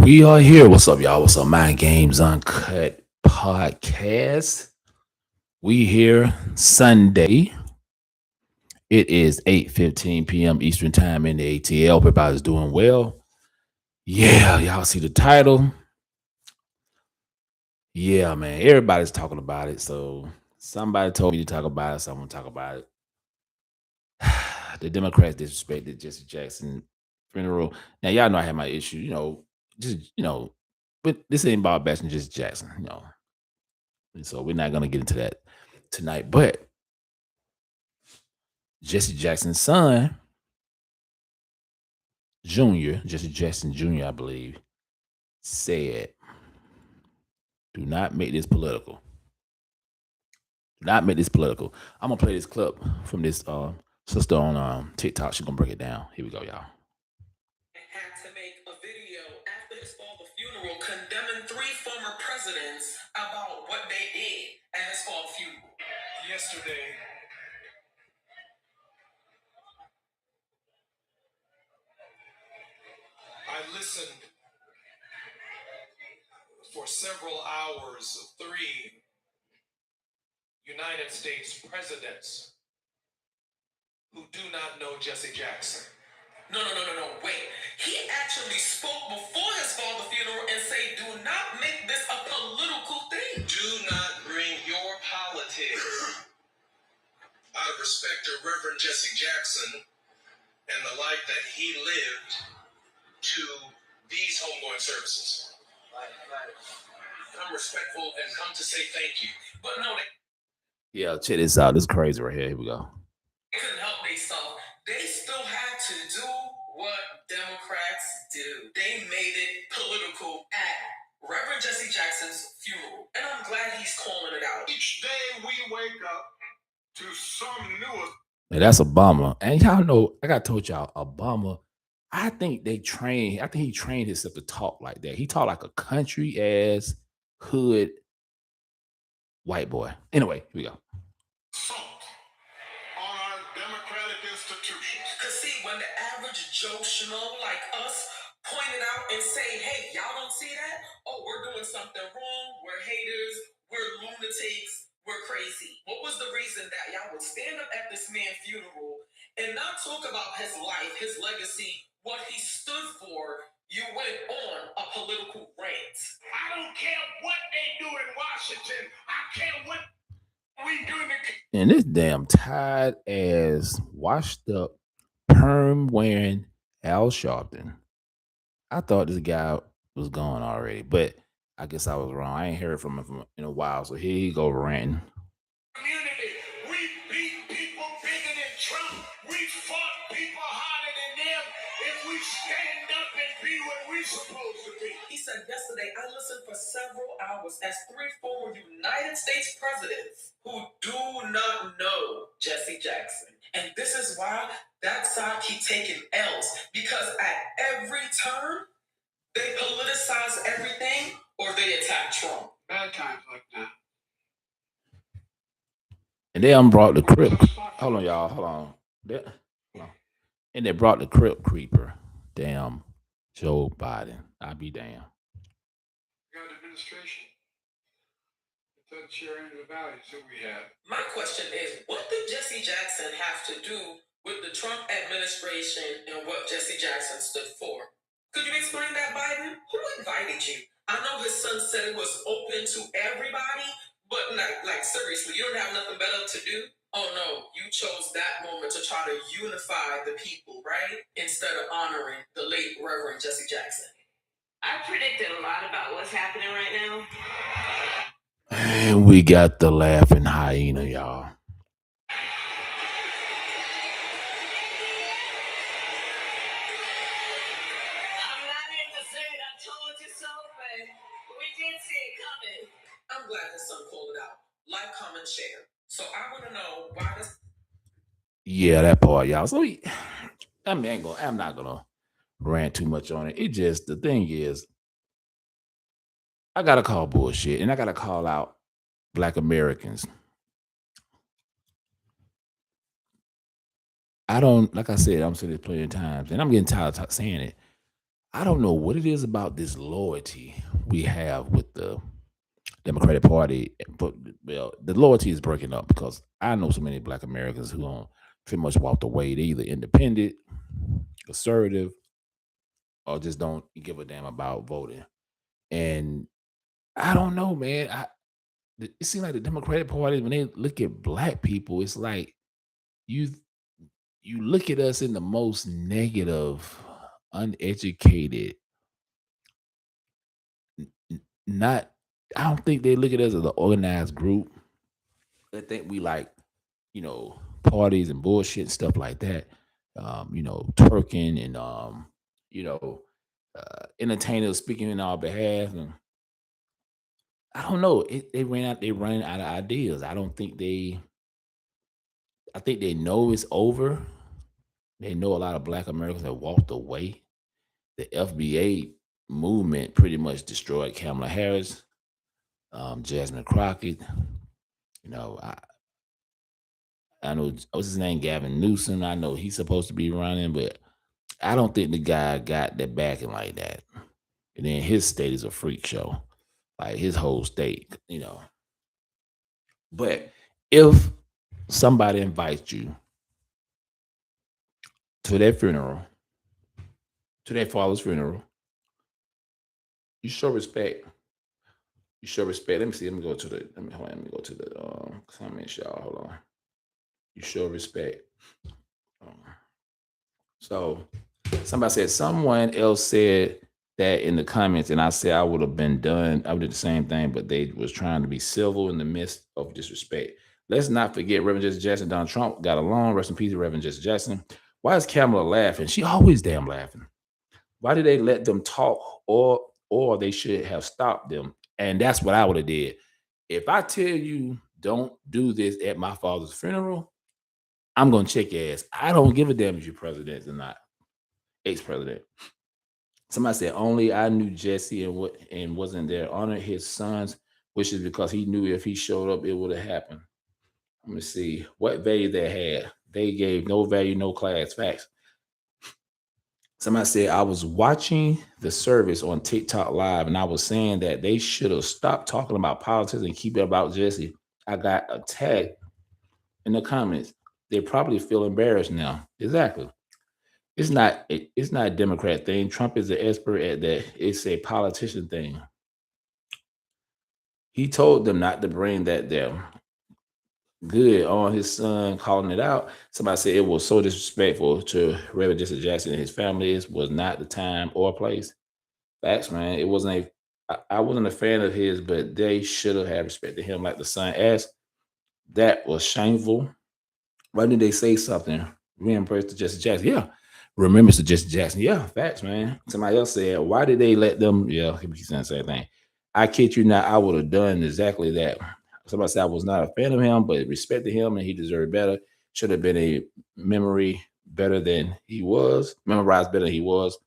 We are here. What's up, y'all? What's up? Mind Games Uncut podcast. We here Sunday. It is 8:15 p.m. Eastern Time in the ATL. Everybody's doing well. Yeah, y'all see the title. Yeah, man. Everybody's talking about it. So somebody told me to talk about it. So I'm gonna talk about it. The Democrats disrespected Jesse Jackson funeral. Now y'all know I had my issue, but this ain't about bashing Jesse Jackson. And so we're not gonna get into that tonight. But Jesse Jackson's son, Junior, Jesse Jackson Jr., I believe, said, "Do not make this political. Do not make this political." I'm gonna play this clip from this sister on TikTok. She's gonna break it down. Here we go, y'all. Had to make a video after his father's funeral condemning three former presidents about what they did at his father's funeral. Yesterday, I listened for several hours of three United States presidents who do not know Jesse Jackson. No, wait. He actually spoke before his father's funeral and say, do not make this a political thing. Do not bring your politics out of respect to Reverend Jesse Jackson and the life that he lived to these homegoing services. Come respectful and come to say thank you. But no, Yeah, check this out. This is crazy right here. Here we go. they couldn't help themselves. They still had to do what Democrats do. They made it political at Reverend Jesse Jackson's funeral. And I'm glad he's calling it out. Each day we wake up to some new. And that's Obama. And y'all know, like I told y'all, Obama, I think he trained himself to talk like that. He talked like a country ass hood white boy. Anyway, here we go. Assault on our democratic institutions. Because see, when the average Joe Schmo like us point it out and say, hey, y'all don't see that? Oh, we're doing something wrong. We're haters. We're lunatics. We're crazy. What was the reason that y'all would stand up at this man's funeral and not talk about his life, his legacy, what he stood for? You went on a political rant. I don't care what they do in Washington. I care what we do in the. And this damn tired ass, washed up, perm wearing Al Sharpton. I thought this guy was gone already, but I guess I was wrong. I ain't heard from him in a while. So here he go ranting. Community. We beat people bigger than Trump. We fought people harder than them. If we stand up and be what we're supposed to be. He said yesterday, I listened for several hours as three former United States presidents who do not know Jesse Jackson. And this is why that side keep taking L's. Because at every turn, they politicize everything or they attack Trump. Bad times like that. And then brought the Crip. Hold on, y'all. Hold on. And they brought the Crip creeper. Damn, Joe Biden. I be damn. We got an administration that doesn't share any of the values that we have. My question is, what did Jesse Jackson have to do with the Trump administration and what Jesse Jackson stood for? Could you explain that, Biden? Who invited you? I know his son said it was open to everybody, but like seriously, you don't have nothing better to do? Oh no, you chose that moment to try to unify the people, right? Instead of honoring the late Reverend Jesse Jackson. I predicted a lot about what's happening right now. And we got the laughing hyena, y'all. I'm not here to say it, I told you so, but we did see it coming. I'm glad his son called it out. Like, comment, share. So I want to know why this. Yeah, that part, y'all. So I'm not gonna rant too much on it. It just, the thing is, I gotta call bullshit, and I gotta call out Black Americans. I don't, like I said, I'm saying this plenty of times, and I'm getting tired of saying it. I don't know what it is about this loyalty we have with the Democratic Party, but well, the loyalty is breaking up because I know so many Black Americans who don't pretty much walked away. They either independent, conservative, or just don't give a damn about voting. And I don't know, man. It seems like the Democratic Party, when they look at Black people, it's like you you look at us in the most negative, uneducated, not. I don't think they look at us as an organized group. They think we like, parties and bullshit and stuff like that. Twerking and you know, entertainers speaking in our behalf, and I don't know. They ran out. They running out of ideas. I don't think they. I think they know it's over. They know a lot of Black Americans have walked away. The FBA movement pretty much destroyed Kamala Harris, Jasmine Crockett. You know, I know what's his name, Gavin Newsom. I know he's supposed to be running, but I don't think the guy got that backing like that. And then his state is a freak show, like his whole state. But if somebody invites you to their funeral, to their father's funeral, you show respect. You show respect. Let me see. Let me go to the. Let me hold on, let me go to the comments, y'all. Hold on. You show respect. Um, so somebody said someone else said that in the comments, and I said I would have been done. I would do the same thing, but they was trying to be civil in the midst of disrespect. Let's not forget Reverend Jesse Jackson, Donald Trump got along. Rest in peace, Reverend Jesse Jackson. Why is Kamala laughing? She always damn laughing. Why did they let them talk, or they should have stopped them? And that's what I would have did. If I tell you don't do this at my father's funeral, I'm gonna check your ass. I don't give a damn if you're president or not, ex-president. Somebody said only I knew Jesse and wasn't there. Honor his son's wishes because he knew if he showed up, it would have happened. Let me see what value they had. They gave no value, no class. Facts. Somebody said I was watching the service on TikTok Live and I was saying that they should have stopped talking about politics and keep it about Jesse. I got attacked in the comments. They probably feel embarrassed now. Exactly. It's not a Democrat thing. Trump is an expert at that. It's a politician thing. He told them not to bring that there. Good on his son calling it out. Somebody said it was so disrespectful to Reverend Jesse Jackson and his family. It was not the time or place. Facts, man. It wasn't I wasn't a fan of his, but they should have had respect to him like the son asked. That was shameful. Why didn't they say something? Reimburse to Jesse Jackson. Yeah. Remember to Jesse Jackson. Yeah, facts, man. Somebody else said, why did they let them? Yeah, he keeps saying the same thing. I kid you not, I would have done exactly that. Somebody said I was not a fan of him, but respected him and he deserved better. Should have been a memory better than he was, memorized better than he was.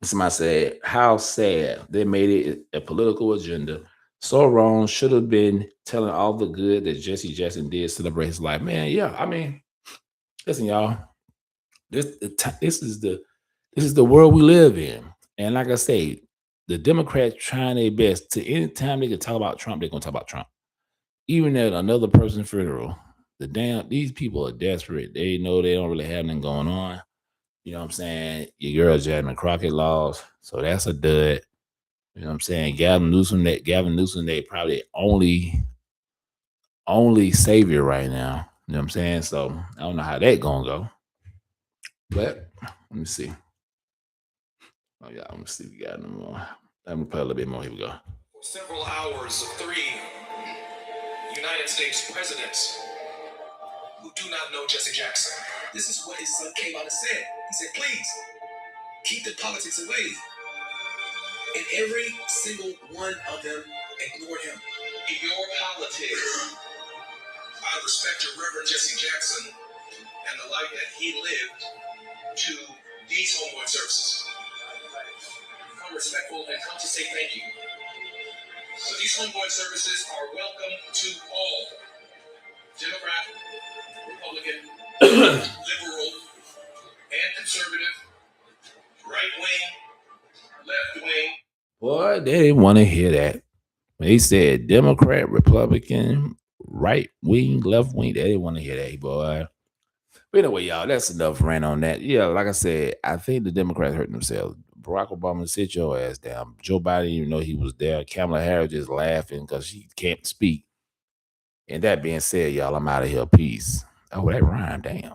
Somebody said, how sad they made it a political agenda. So wrong. Should have been telling all the good that Jesse Jackson did celebrate his life. Man, yeah. I mean, listen, y'all. This is the world we live in. And like I say, the Democrats trying their best to anytime they can talk about Trump, they're gonna talk about Trump. Even at another person's funeral, these people are desperate. They know they don't really have anything going on. You know what I'm saying? Your girl Jasmine Crockett lost, so that's a dud. You know what I'm saying? Gavin Newsom, they probably only savior right now. You know what I'm saying? So I don't know how that gonna go. But let me see. Oh yeah, let me see if we got no more. Let me play a little bit more. Here we go. Several hours of three United States presidents who do not know Jesse Jackson. This is what his son came out and said. He said, please keep the politics away. And every single one of them ignored him. In your politics, I respect your Reverend Jesse Jackson and the life that he lived to these homegoing services. Come respectful and come to say thank you. So these homegoing services are welcome to all. Democrat, Republican, liberal, and conservative, right wing, left wing. Boy, they didn't want to hear that. When he said Democrat, Republican, right wing, left wing, they didn't want to hear that, boy. But anyway, y'all, that's enough rant on that. Yeah, like I said, I think the Democrats hurting themselves. Barack Obama, sit your ass down. Joe Biden, even though he was there, Kamala Harris just laughing because she can't speak. And that being said, y'all, I'm out of here. Peace. Oh, that rhymed. Damn.